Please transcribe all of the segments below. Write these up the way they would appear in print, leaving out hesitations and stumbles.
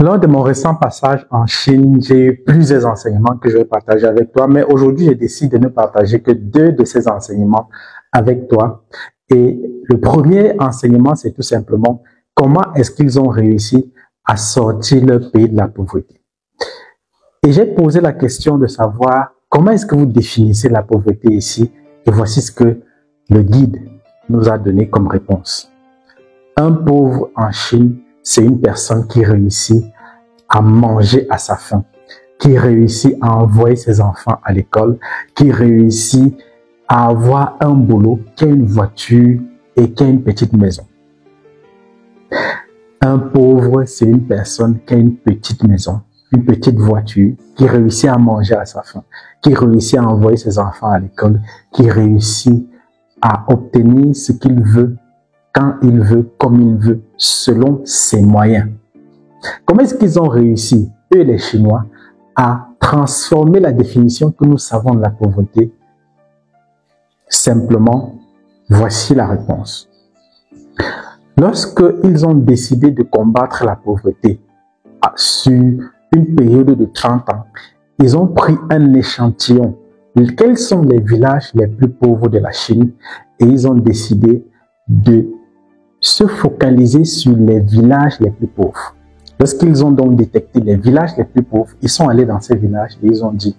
Lors de mon récent passage en Chine, j'ai eu plusieurs enseignements que je vais partager avec toi, mais aujourd'hui, je décide de ne partager que 2 de ces enseignements avec toi. Et le premier enseignement, c'est tout simplement comment est-ce qu'ils ont réussi à sortir leur pays de la pauvreté. Et j'ai posé la question de savoir comment est-ce que vous définissez la pauvreté ici, et voici ce que le guide nous a donné comme réponse. Un pauvre en Chine, c'est une personne qui réussit à manger à sa faim, qui réussit à envoyer ses enfants à l'école, qui réussit à avoir un boulot, qui a une voiture et qui a une petite maison. Un pauvre, c'est une personne qui a une petite maison, une petite voiture, qui réussit à manger à sa faim, qui réussit à envoyer ses enfants à l'école, qui réussit à obtenir ce qu'il veut, quand il veut, comme il veut, selon ses moyens. Comment est-ce qu'ils ont réussi, eux les Chinois, à transformer la définition que nous savons de la pauvreté? Simplement, voici la réponse. Lorsqu'ils ont décidé de combattre la pauvreté sur une période de 30 ans, ils ont pris un échantillon. Quels sont les villages les plus pauvres de la Chine? Et ils ont décidé de se focaliser sur les villages les plus pauvres. Lorsqu'ils ont donc détecté les villages les plus pauvres, ils sont allés dans ces villages et ils ont dit,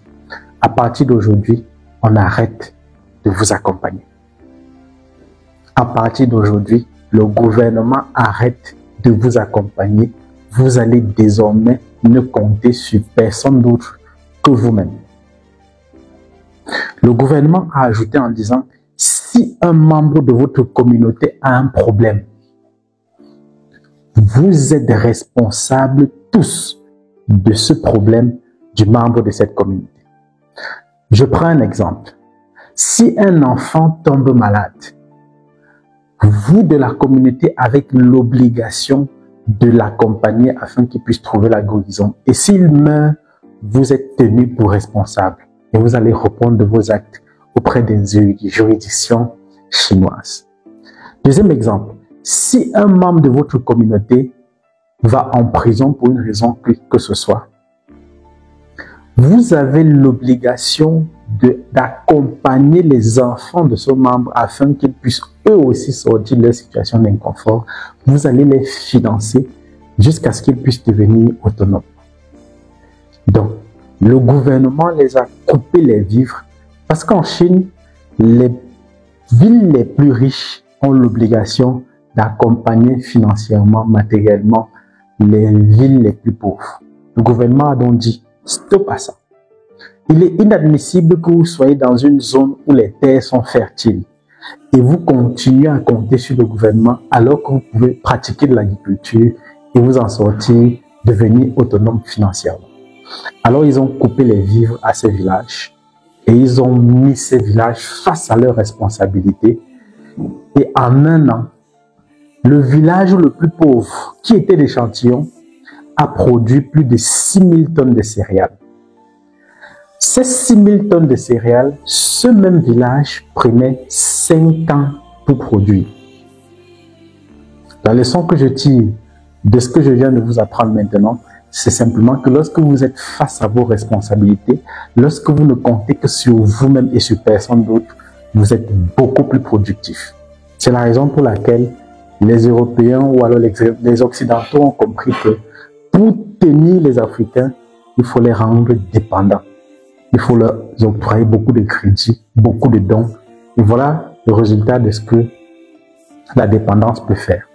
à partir d'aujourd'hui, on arrête de vous accompagner. À partir d'aujourd'hui, le gouvernement arrête de vous accompagner. Vous allez désormais ne compter sur personne d'autre que vous-même. Le gouvernement a ajouté en disant, si un membre de votre communauté a un problème, vous êtes responsables tous de ce problème du membre de cette communauté. Je prends un exemple. Si un enfant tombe malade, vous de la communauté avez l'obligation de l'accompagner afin qu'il puisse trouver la guérison. Et s'il meurt, vous êtes tenu pour responsable et vous allez répondre de vos actes auprès des juridictions chinoises. Deuxième exemple. Si un membre de votre communauté va en prison pour une raison que ce soit, vous avez l'obligation d'accompagner les enfants de ce membre afin qu'ils puissent eux aussi sortir de leur situation d'inconfort. Vous allez les financer jusqu'à ce qu'ils puissent devenir autonomes. Donc, le gouvernement les a coupé les vivres parce qu'en Chine, les villes les plus riches ont l'obligation d'accompagner financièrement, matériellement les villes les plus pauvres. Le gouvernement a donc dit stop à ça. Il est inadmissible que vous soyez dans une zone où les terres sont fertiles et vous continuez à compter sur le gouvernement alors que vous pouvez pratiquer de l'agriculture et vous en sortir, devenir autonome financièrement. Alors ils ont coupé les vivres à ces villages et ils ont mis ces villages face à leurs responsabilités. Et en un an, le village le plus pauvre, qui était l'échantillon, a produit plus de 6000 tonnes de céréales. Ces 6000 tonnes de céréales, ce même village prenait 5 ans pour produire. La leçon que je tire de ce que je viens de vous apprendre maintenant, c'est simplement que lorsque vous êtes face à vos responsabilités, lorsque vous ne comptez que sur vous-même et sur personne d'autre, vous êtes beaucoup plus productif. C'est la raison pour laquelle les Européens ou alors les Occidentaux ont compris que pour tenir les Africains, il faut les rendre dépendants. Il faut leur octroyer beaucoup de crédits, beaucoup de dons. Et voilà le résultat de ce que la dépendance peut faire.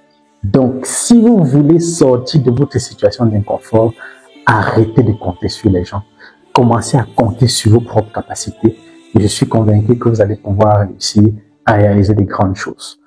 Donc, si vous voulez sortir de votre situation d'inconfort, arrêtez de compter sur les gens. Commencez à compter sur vos propres capacités. Et je suis convaincu que vous allez pouvoir réussir à réaliser des grandes choses.